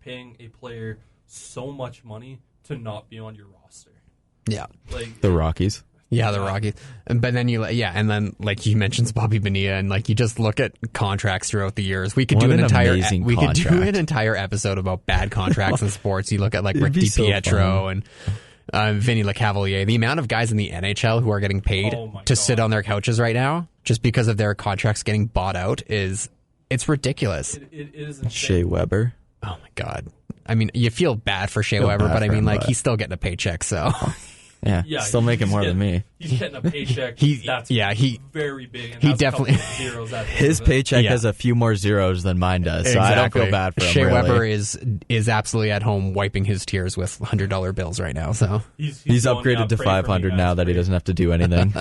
paying a player so much money to not be on your roster. Yeah. Like The Rockies. Yeah, the Rockies. But then and then like you mentioned Bobby Bonilla, and like you just look at contracts throughout the years. We could What do an an entire amazing we could do contract. an entire episode about bad contracts in sports. You look at like It'd Rick be so DiPietro and Vinny LeCavalier. The amount of guys in the NHL who are getting paid to sit on their couches right now just because of their contracts getting bought out it's ridiculous. it is insane. Shea Weber. Oh my god. I mean, you feel bad for Shea Feel Weber, bad but I for mean, him, like but- he's still getting a paycheck, so. Yeah, still making more than me. He's getting a paycheck. That's very big. And he has definitely- a couple of zeros at the end His of it. paycheck Yeah. has a few more zeros than mine does, so I don't feel bad for him. Shea really. Weber is absolutely at home wiping his tears with $100 bills right now. So He's He's going, upgraded to pray for me, 500 guys, now that he pray. doesn't have to do anything.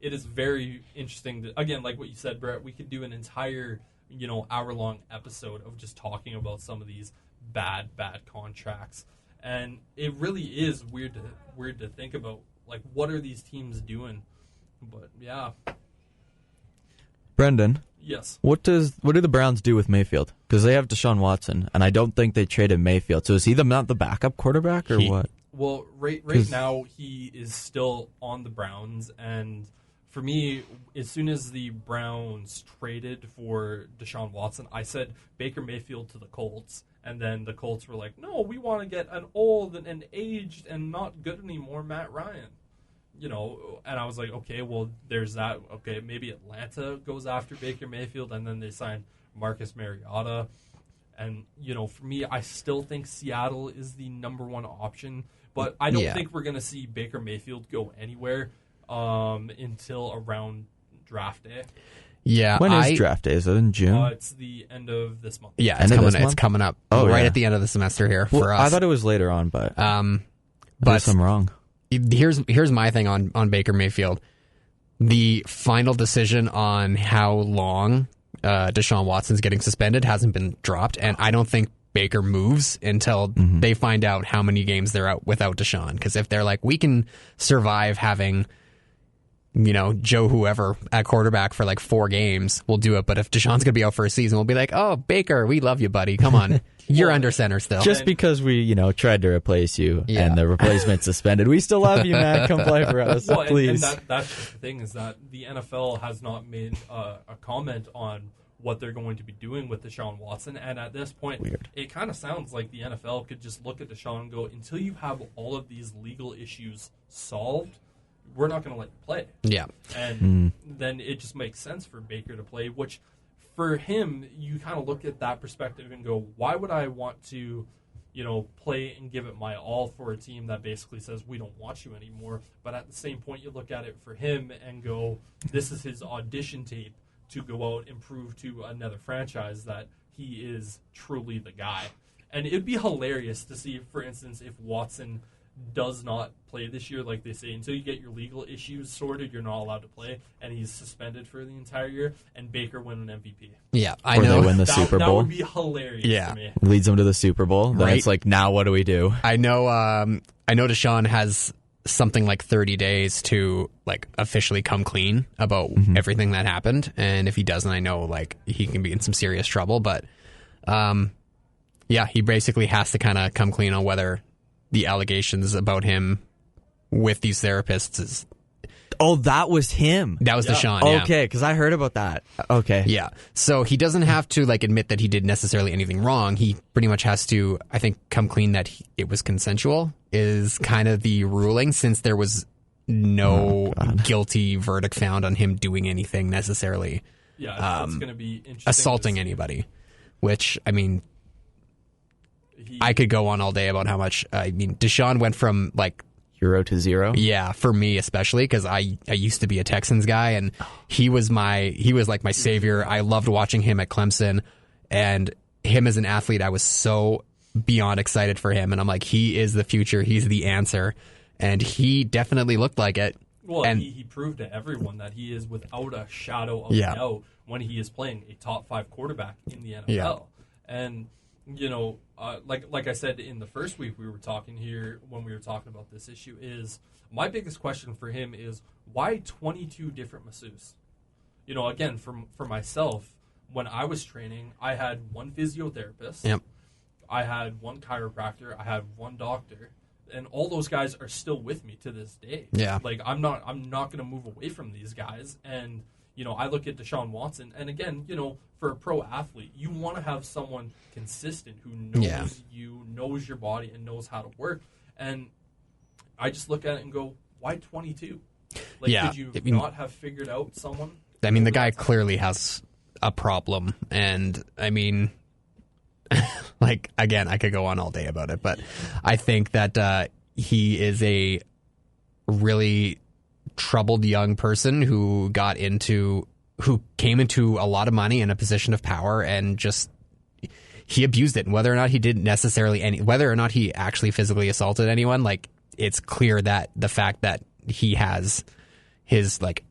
It is very interesting. Again, like what you said, Brett, we could do an entire hour-long episode of just talking about some of these bad contracts, and it really is weird to think about. Like, what are these teams doing? But yeah, Brendon, yes. what do the Browns do with Mayfield? Because they have Deshaun Watson, and I don't think they traded Mayfield. So is he not the backup quarterback, or what? Well, right now he is still on the Browns, and for me, as soon as the Browns traded for Deshaun Watson, I said Baker Mayfield to the Colts, and then the Colts were like, "No, we want to get an old and aged and not good anymore Matt Ryan." And I was like, okay, well, there's that. Okay, maybe Atlanta goes after Baker Mayfield, and then they sign Marcus Mariota. And, for me, I still think Seattle is the number one option, but I don't think we're going to see Baker Mayfield go anywhere until around draft day. yeah, When is draft day? Is it in June? It's the end of this month. Yeah, End of this it's month? coming up Yeah. at the end of the semester here for us. I thought it was later on, but but I'm wrong. here's my thing on Baker Mayfield. The final decision on how long Deshaun Watson's getting suspended hasn't been dropped, and I don't think Baker moves until they find out how many games they're out without Deshaun. Because if they're like, we can survive having, Joe whoever at quarterback for like 4 games, we'll do it. But if Deshaun's gonna be out for a season, we'll be like, oh, Baker, we love you, buddy. Come on, you're under center still. Just because we, tried to replace you Yeah. and the replacement suspended, we still love you, man. Come play for us, Well, please. and that's just the thing, is that the NFL has not made a comment on what they're going to be doing with Deshaun Watson, and at this point, it kind of sounds like the NFL could just look at Deshaun and go, until you have all of these legal issues solved, we're not going to let you play. Yeah. And then it just makes sense for Baker to play, which for him, you kind of look at that perspective and go, why would I want to, play and give it my all for a team that basically says we don't want you anymore? But at the same point, you look at it for him and go, this is his audition tape to go out and prove to another franchise that he is truly the guy. And it'd be hilarious to see, for instance, if Watson does not play this year, like they say, until you get your legal issues sorted, you're not allowed to play, and he's suspended for the entire year, and Baker win an MVP. Yeah, I Or know. they win the That Super that Bowl. would be hilarious to me. Leads them to the Super Bowl. Then Right. it's like, now what do we do? I know Deshaun has something like 30 days to like officially come clean about everything that happened, and if he doesn't, I know like he can be in some serious trouble. But he basically has to kind of come clean on whether the allegations about him with these therapists is Oh, that was him. that was Deshaun. Yeah. Okay, because I heard about that. Okay. Yeah. So he doesn't have to like admit that he did necessarily anything wrong. He pretty much has to, I think, come clean that it was consensual is kind of the ruling, since there was no guilty verdict found on him doing anything necessarily Yeah, it's going to be interesting. assaulting anybody, which, I mean, I could go on all day about how much, Deshaun went from like, 0 to 0. yeah, for me especially, because I used to be a Texans guy, and he was like my savior. I loved watching him at Clemson, and him as an athlete, I was so beyond excited for him. And I'm like, he is the future. He's the answer, and he definitely looked like it. Well, and he proved to everyone that he is without a shadow of Yeah. doubt when he is playing a top 5 quarterback in the NFL. Yeah. And, you know, like I said in the first week we were talking here when we were talking about this issue is my biggest question for him is why 22 different masseuses? You know, again, for myself, when I was training, I had one physiotherapist. Yep. I had one chiropractor. I had one doctor. And all those guys are still with me to this day. Yeah. Like, I'm not going to move away from these guys. And, you know, I look at Deshaun Watson. And, again, you know, for a pro athlete, you want to have someone consistent who knows you, knows your body, and knows how to work. And I just look at it and go, why 22? Like, did you not have figured out someone? I mean, the guy clearly has a problem. And, I mean, like, again, I could go on all day about it. But I think that he is a really troubled young person who came into a lot of money in a position of power and just he abused it. And whether or not he didn't necessarily whether or not he actually physically assaulted anyone, like, it's clear that the fact that he has his like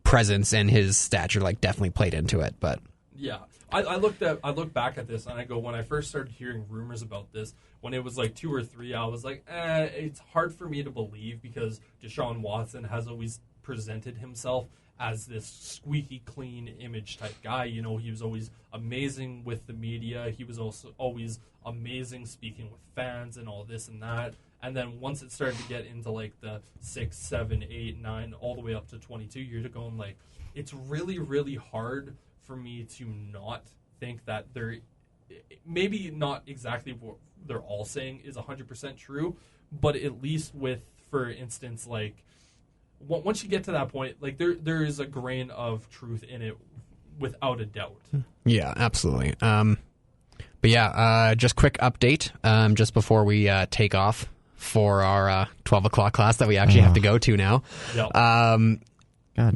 presence and his stature like definitely played into it. But yeah, I look back at this and I go, when I first started hearing rumors about this, when it was like 2 or 3, I was like, it's hard for me to believe because Deshaun Watson has always presented himself as this squeaky clean image type guy. You know, he was always amazing with the media. He was also always amazing speaking with fans and all this and that. And then once it started to get into like the 6, 7, 8, 9, all the way up to 22, you're going like, it's really, really hard for me to not think that they're maybe not exactly what they're all saying is 100% true, but at least with, for instance, like once you get to that point, like there is a grain of truth in it without a doubt. Yeah, absolutely. But yeah, just quick update just before we take off for our 12 o'clock class that we actually have to go to now. Yep.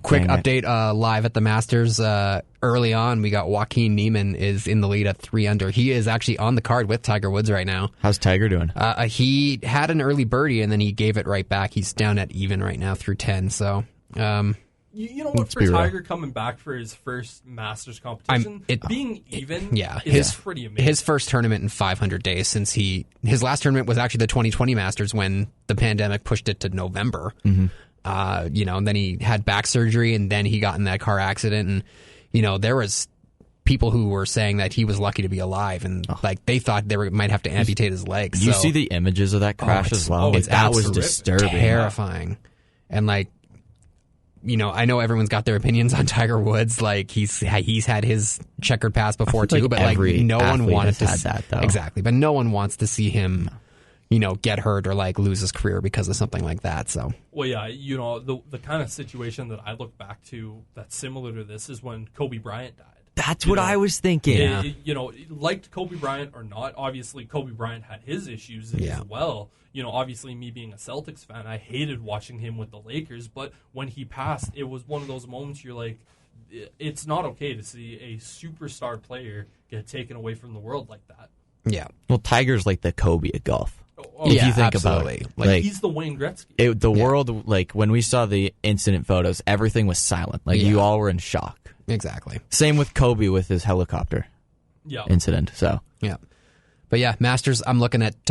Quick update live at the Masters. Early on, we got Joaquin Niemann is in the lead at 3 under. He is actually on the card with Tiger Woods right now. How's Tiger doing? He had an early birdie and then he gave it right back. He's down at even right now through 10. So, you know what? For Tiger coming back for his first Masters competition, being even is pretty amazing. His first tournament in 500 days since his last tournament was actually the 2020 Masters when the pandemic pushed it to November. Mm-hmm. You know, and then he had back surgery and then he got in that car accident. And, you know, there was people who were saying that he was lucky to be alive and like they thought they might have to amputate his legs. You see the images of that crash as well? That was disturbing. Terrifying. And like, you know, I know everyone's got their opinions on Tiger Woods. Like he's had his checkered past before too, but like no one wanted to had that though. Exactly. But no one wants to see him, you know, get hurt or like lose his career because of something like that. So, well, yeah, you know, the kind of situation that I look back to that's similar to this is when Kobe Bryant died. That's what I was thinking. Yeah. You know, liked Kobe Bryant or not, obviously Kobe Bryant had his issues as well. You know, obviously me being a Celtics fan, I hated watching him with the Lakers, but when he passed, it was one of those moments you're like, it's not okay to see a superstar player get taken away from the world like that. Yeah. Well, Tiger's like the Kobe of golf. If you think absolutely. about it. Like he's the Wayne Gretzky. The world, like when we saw the incident photos, everything was silent. Like you all were in shock. Exactly. Same with Kobe with his helicopter incident. So yeah. But yeah, Masters, I'm looking at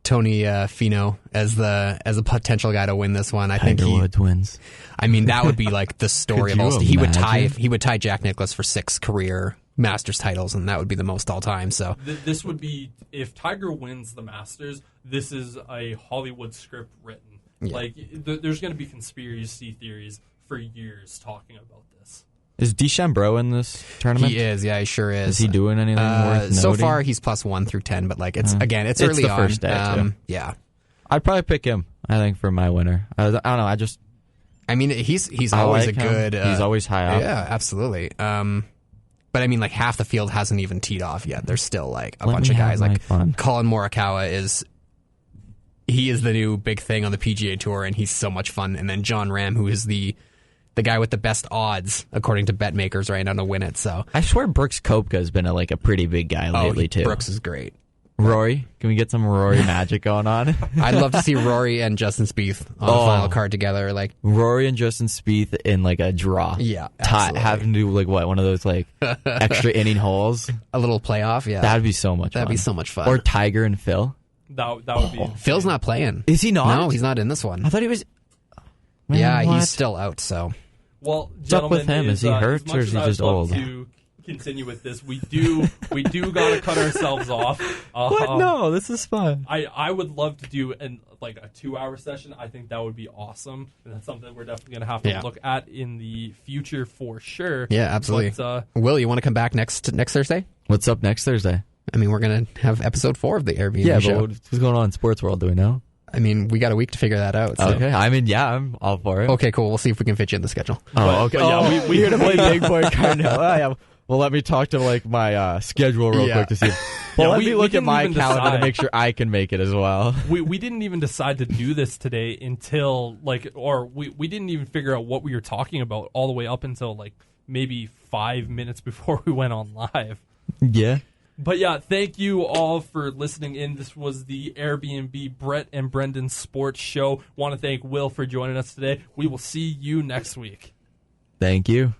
Tony Finau as a potential guy to win this one. I think Woods wins. I mean, that would be like the story of all. He would tie Jack Nicklaus for 6 career Masters titles, and that would be the most all time. So this would be, if Tiger wins the Masters, this is a Hollywood script written. Yeah. Like there's going to be conspiracy theories for years talking about this. Is DeChambeau in this tournament? He is, yeah, he sure is. Is he doing anything worth noting? So far, he's +1 through 10, but like it's early the on. First day, yeah. I'd probably pick him. I think for my winner. I don't know. I mean, he's always like a good. He's always high up. Yeah, absolutely. But I mean, like half the field hasn't even teed off yet. There's still like a bunch of guys. Like Colin Morikawa he is the new big thing on the PGA Tour, and he's so much fun. And then John Ram, who is the guy with the best odds, according to bet makers right now, to win it. So I swear Brooks Koepka has been a pretty big guy lately too. Brooks is great. Rory, can we get some Rory magic going on? I'd love to see Rory and Justin Spieth on the final card together. Like Rory and Justin Spieth in like a draw. Yeah, Having to do like what, one of those like extra inning holes. a little playoff. Yeah, That'd be so much. that'd fun. be so much fun. Or Tiger and Phil. That would be. Phil's not playing. Is he not? No, he's not in this one. I thought he was. Yeah, what? he's still out. So Well, What's up with gentlemen, him? Is he hurt, as much or is he as I'd just love old? To continue with this, we do gotta cut ourselves off. What? No, this is fun. I would love to do like a 2-hour session. I think that would be awesome, and that's something we're definitely gonna have to look at in the future for sure. yeah, absolutely. But, Will, you want to come back next Thursday? What's up next Thursday? I mean, we're gonna have episode 4 of the Airbnb Yeah, show. but what's going on in sports world? Do we know? I mean, we got a week to figure that out. So. Okay, I mean, yeah, I'm all for it. Okay, cool. We'll see if we can fit you in the schedule. Oh, okay. but yeah, We're here to play big boy card now. Oh, yeah. Well, let me talk to like my schedule real quick to see. Well, let me look at my calendar to make sure I can make it as well. We didn't even decide to do this today until we didn't even figure out what we were talking about all the way up until like maybe 5 minutes before we went on live. Yeah. But yeah, thank you all for listening in. This was the Airbnb Brett and Brendon Sports Show. Want to thank Will for joining us today. We will see you next week. Thank you.